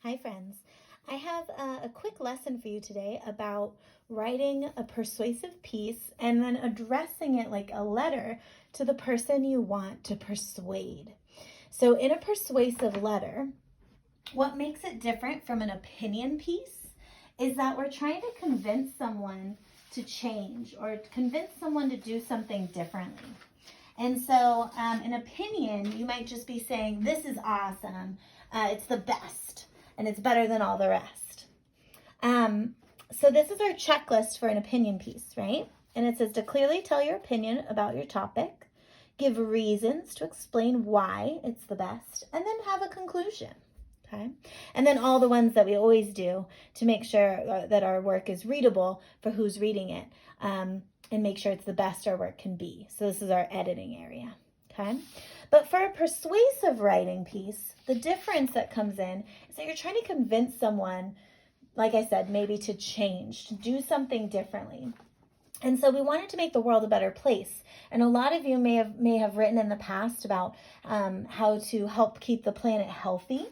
Hi friends, I have a quick lesson for you today about writing a persuasive piece and then addressing it like a letter to the person you want to persuade. So in a persuasive letter, what makes it different from an opinion piece is that we're trying to convince someone to change or convince someone to do something differently. And so an opinion, you might just be saying, this is awesome, it's the best, and it's better than all the rest. So this is our checklist for an opinion piece, right? And it says to clearly tell your opinion about your topic, give reasons to explain why it's the best, and then have a conclusion. Okay. And then all the ones that we always do to make sure that our work is readable for who's reading it, and make sure it's the best our work can be. So this is our editing area. Okay. But for a persuasive writing piece, the difference that comes in is that you're trying to convince someone, like I said, maybe to change, to do something differently. And so we wanted to make the world a better place. And a lot of you may have written in the past about how to help keep the planet healthy.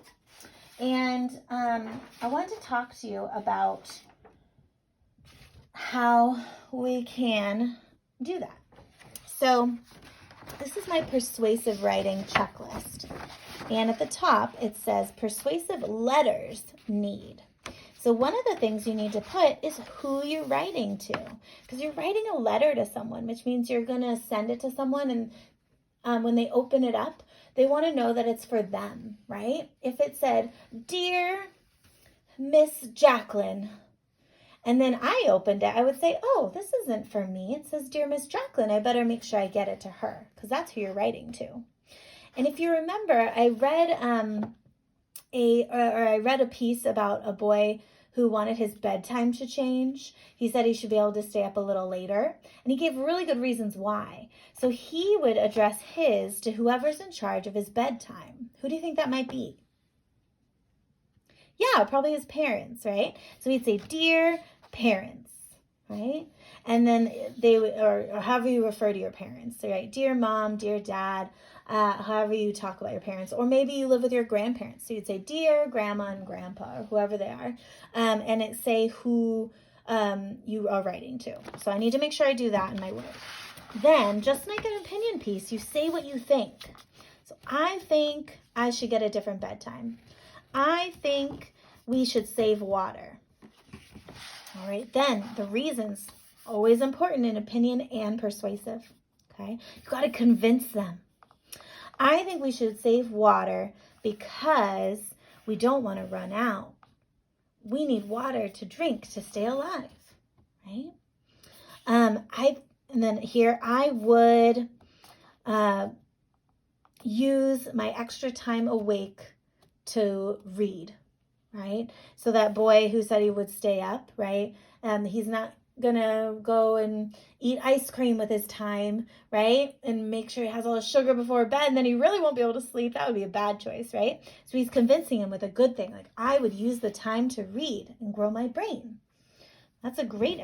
And I want to talk to you about how we can do that. So this is my persuasive writing checklist. And at the top, it says persuasive letters need. So one of the things you need to put is who you're writing to. Because you're writing a letter to someone, which means you're going to send it to someone, and when they open it up, they want to know that it's for them, right? If it said, Dear Miss Jacqueline, and then I opened it, I would say, oh, this isn't for me. It says, Dear Miss Jacqueline, I better make sure I get it to her, because that's who you're writing to. And if you remember, I read a piece about a boy who wanted his bedtime to change. He said he should be able to stay up a little later, and he gave really good reasons why. So he would address his to whoever's in charge of his bedtime. Who do you think that might be? Yeah, probably his parents, right? So he'd say, Dear parents, right? And then they would, or however you refer to your parents, right? Dear mom, dear dad, however you talk about your parents. Or maybe you live with your grandparents. So you'd say, Dear grandma and grandpa, or whoever they are. And it say who you are writing to. So I need to make sure I do that in my work. Then, just like an opinion piece, you say what you think. So I think I should get a different bedtime. I think we should save water. All right, then the reasons, always important in opinion and persuasive. Okay, you got to convince them. I think we should save water because we don't want to run out. We need water to drink to stay alive, right? And then here I would use my extra time awake to read, right? So that boy who said he would stay up, right? He's not gonna go and eat ice cream with his time, right? And make sure he has all his sugar before bed, and then he really won't be able to sleep. That would be a bad choice, right? So he's convincing him with a good thing, like I would use the time to read and grow my brain. That's a great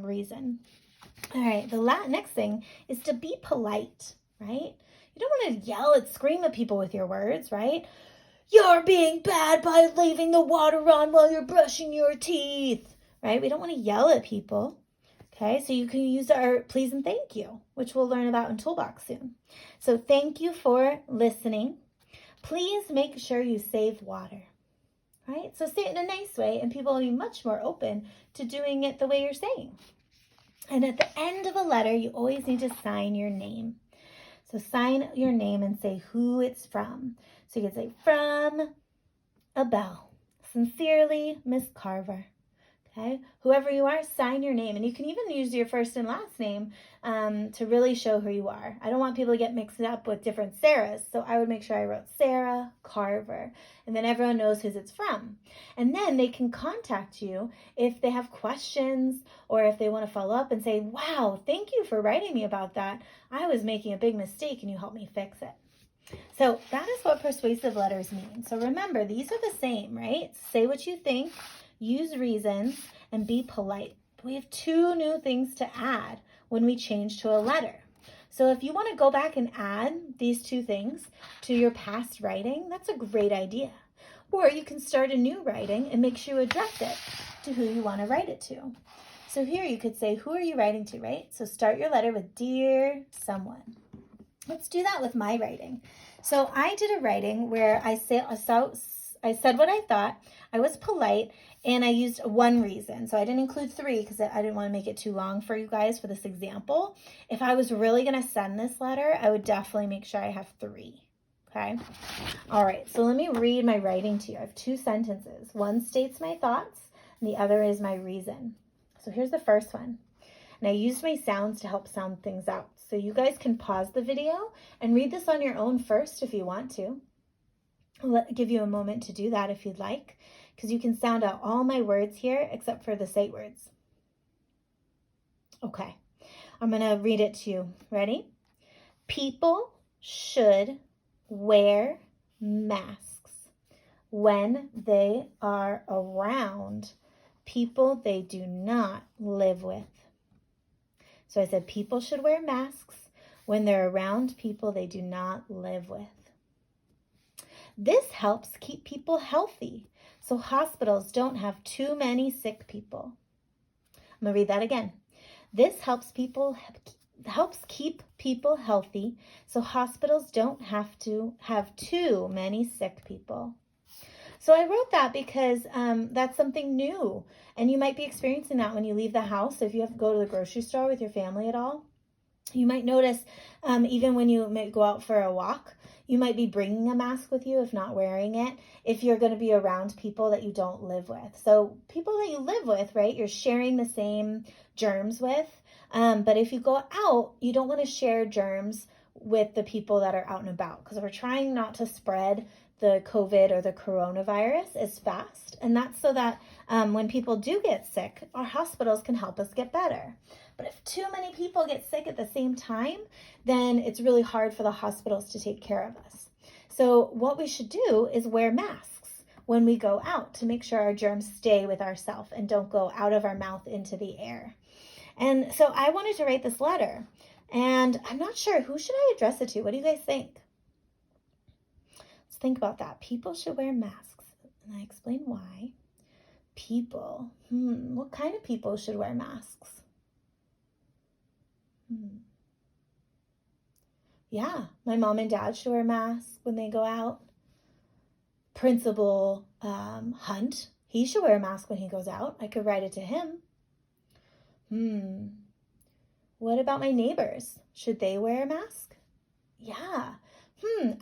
reason. All right, the next thing is to be polite, right? You don't want to yell and scream at people with your words, right? You're being bad by leaving the water on while you're brushing your teeth, right? We don't want to yell at people, okay? So you can use our please and thank you, which we'll learn about in Toolbox soon. So thank you for listening. Please make sure you save water, right? So say it in a nice way, and people will be much more open to doing it the way you're saying. And at the end of a letter, you always need to sign your name. So sign your name and say who it's from. So you can say, from Abel. Sincerely, Miss Carver. Okay? Whoever you are, sign your name. And you can even use your first and last name to really show who you are. I don't want people to get mixed up with different Sarahs. So I would make sure I wrote Sarah Carver. And then everyone knows who it's from. And then they can contact you if they have questions or if they want to follow up and say, wow, thank you for writing me about that. I was making a big mistake and you helped me fix it. So that is what persuasive letters mean. So remember, these are the same, right? Say what you think, use reasons, and be polite. We have two new things to add when we change to a letter. So if you want to go back and add these two things to your past writing, that's a great idea. Or you can start a new writing and make sure you address it to who you want to write it to. So here you could say, who are you writing to, right? So start your letter with dear someone. Let's do that with my writing. So I did a writing where I said what I thought. I was polite, and I used one reason. So I didn't include 3 because I didn't want to make it too long for you guys for this example. If I was really going to send this letter, I would definitely make sure I have 3. Okay. All right. So let me read my writing to you. I have 2 sentences. One states my thoughts, and the other is my reason. So here's the first one. And I used my sounds to help sound things out. So you guys can pause the video and read this on your own first if you want to. I'll give you a moment to do that if you'd like, because you can sound out all my words here except for the sight words. Okay, I'm going to read it to you. Ready? People should wear masks when they are around people they do not live with. So I said people should wear masks when they're around people they do not live with. This helps keep people healthy, so hospitals don't have too many sick people. I'm going to read that again. This helps keep people healthy, so hospitals don't have to have too many sick people. So I wrote that because that's something new, and you might be experiencing that when you leave the house. If you have to go to the grocery store with your family at all, you might notice even when you might go out for a walk, you might be bringing a mask with you if not wearing it, if you're going to be around people that you don't live with. So people that you live with, right, you're sharing the same germs with. But if you go out, you don't want to share germs with the people that are out and about, because we're trying not to spread the COVID or the coronavirus as fast. And that's so that when people do get sick, our hospitals can help us get better. But if too many people get sick at the same time, then it's really hard for the hospitals to take care of us. So what we should do is wear masks when we go out to make sure our germs stay with ourselves and don't go out of our mouth into the air. And so I wanted to write this letter, and I'm not sure, who should I address it to? What do you guys think? Let's think about that. People should wear masks. And I explain why. People. What kind of people should wear masks? Yeah, my mom and dad should wear masks when they go out. Principal Hunt, he should wear a mask when he goes out. I could write it to him. What about my neighbors? Should they wear a mask? Yeah.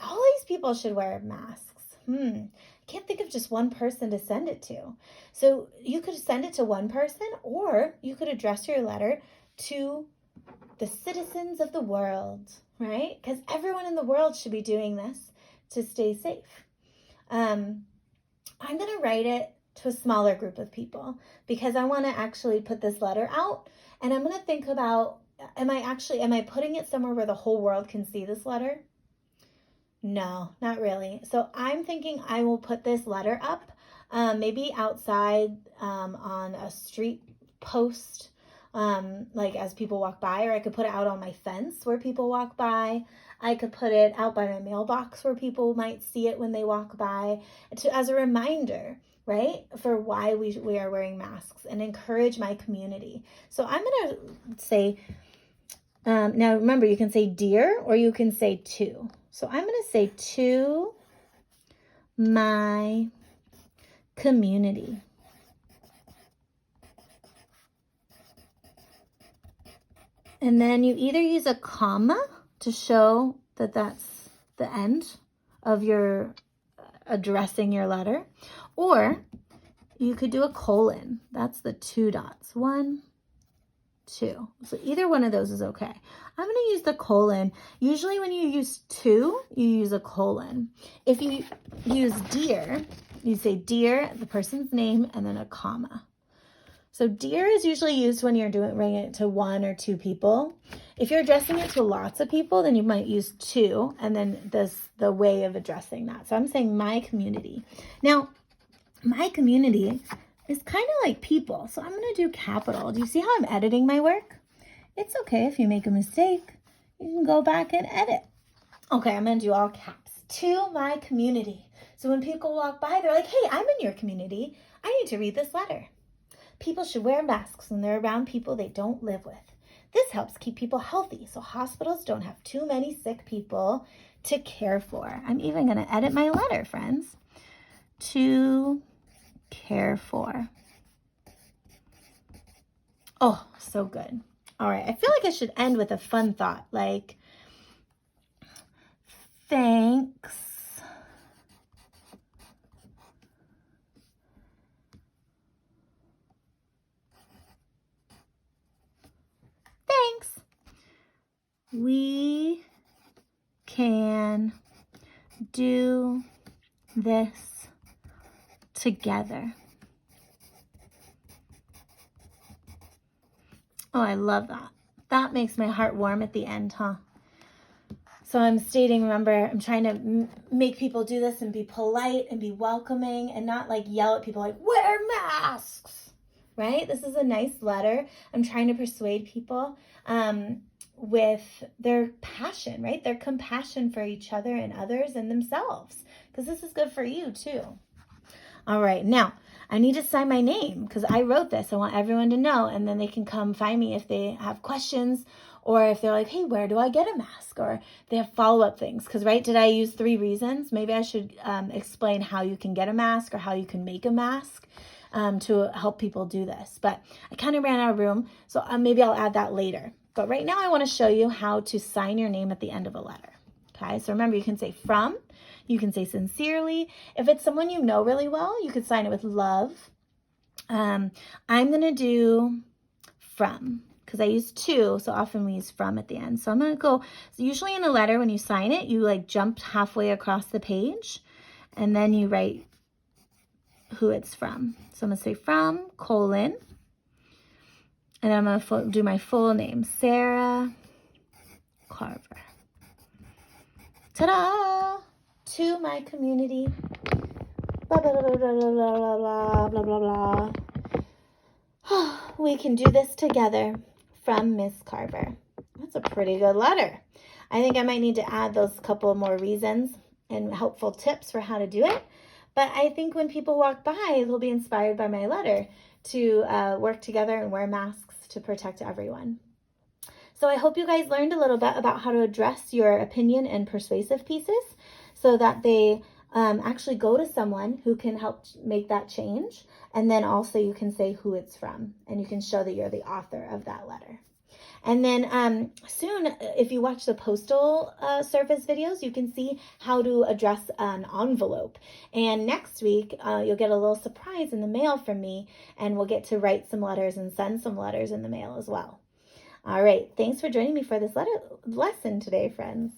All these people should wear masks. I can't think of just one person to send it to. So you could send it to one person, or you could address your letter to the citizens of the world, right? Because everyone in the world should be doing this to stay safe. I'm going to write it to a smaller group of people because I want to actually put this letter out, and I'm going to think about, am I putting it somewhere where the whole world can see this letter? No, not really. So I'm thinking I will put this letter up, maybe outside on a street post, like as people walk by, or I could put it out on my fence where people walk by. I could put it out by my mailbox where people might see it when they walk by, as a reminder, right, for why we are wearing masks, and encourage my community. So I'm going to say, now remember, you can say dear or you can say to. So I'm going to say to my community. And then you either use a comma to show that that's the end of your addressing your letter, or you could do a colon. That's the 2 dots. 1, 2. So either one of those is okay. I'm going to use the colon. Usually when you use to, you use a colon. If you use dear, you say dear, the person's name, and then a comma. So dear is usually used when you're bringing it to 1 or 2 people. If you're addressing it to lots of people, then you might use to, and then the way of addressing that. So I'm saying my community. Now, my community is kind of like people, so I'm going to do capital. Do you see how I'm editing my work? It's okay if you make a mistake. You can go back and edit. Okay, I'm going to do all caps. To my community. So when people walk by, they're like, hey, I'm in your community. I need to read this letter. People should wear masks when they're around people they don't live with. This helps keep people healthy so hospitals don't have too many sick people to care for. I'm even going to edit my letter, friends. To care for. Oh, so good. All right, I feel like I should end with a fun thought, like, thanks we can do this together. Oh, I love that. That makes my heart warm at the end, huh? So I'm stating, remember, I'm trying to make people do this and be polite and be welcoming and not like yell at people like, wear masks, right? This is a nice letter. I'm trying to persuade people with their passion, right? Their compassion for each other and others and themselves, because this is good for you too. All right, now I need to sign my name because I wrote this. I want everyone to know, and then they can come find me if they have questions or if they're like, hey, where do I get a mask? Or they have follow-up things because, right, did I use 3 reasons? Maybe I should explain how you can get a mask or how you can make a mask to help people do this. But I kind of ran out of room, so maybe I'll add that later. But right now I want to show you how to sign your name at the end of a letter. Okay, so remember, you can say from, you can say sincerely. If it's someone you know really well, you could sign it with love. I'm going to do from because I use to, so often we use from at the end. So I'm going to go, so usually in a letter when you sign it, you like jump halfway across the page and then you write who it's from. So I'm going to say from, colon, and I'm going to do my full name, Sarah Carver. Ta-da! To my community. Blah, blah, blah, blah, blah, blah, blah, blah, blah, blah. We can do this together. From Miss Carver. That's a pretty good letter. I think I might need to add those couple more reasons and helpful tips for how to do it. But I think when people walk by, they'll be inspired by my letter to work together and wear masks to protect everyone. So I hope you guys learned a little bit about how to address your opinion and persuasive pieces so that they actually go to someone who can help make that change. And then also you can say who it's from and you can show that you're the author of that letter. And then soon, if you watch the postal service videos, you can see how to address an envelope. And next week, you'll get a little surprise in the mail from me, and we'll get to write some letters and send some letters in the mail as well. All right, thanks for joining me for this lesson today, friends.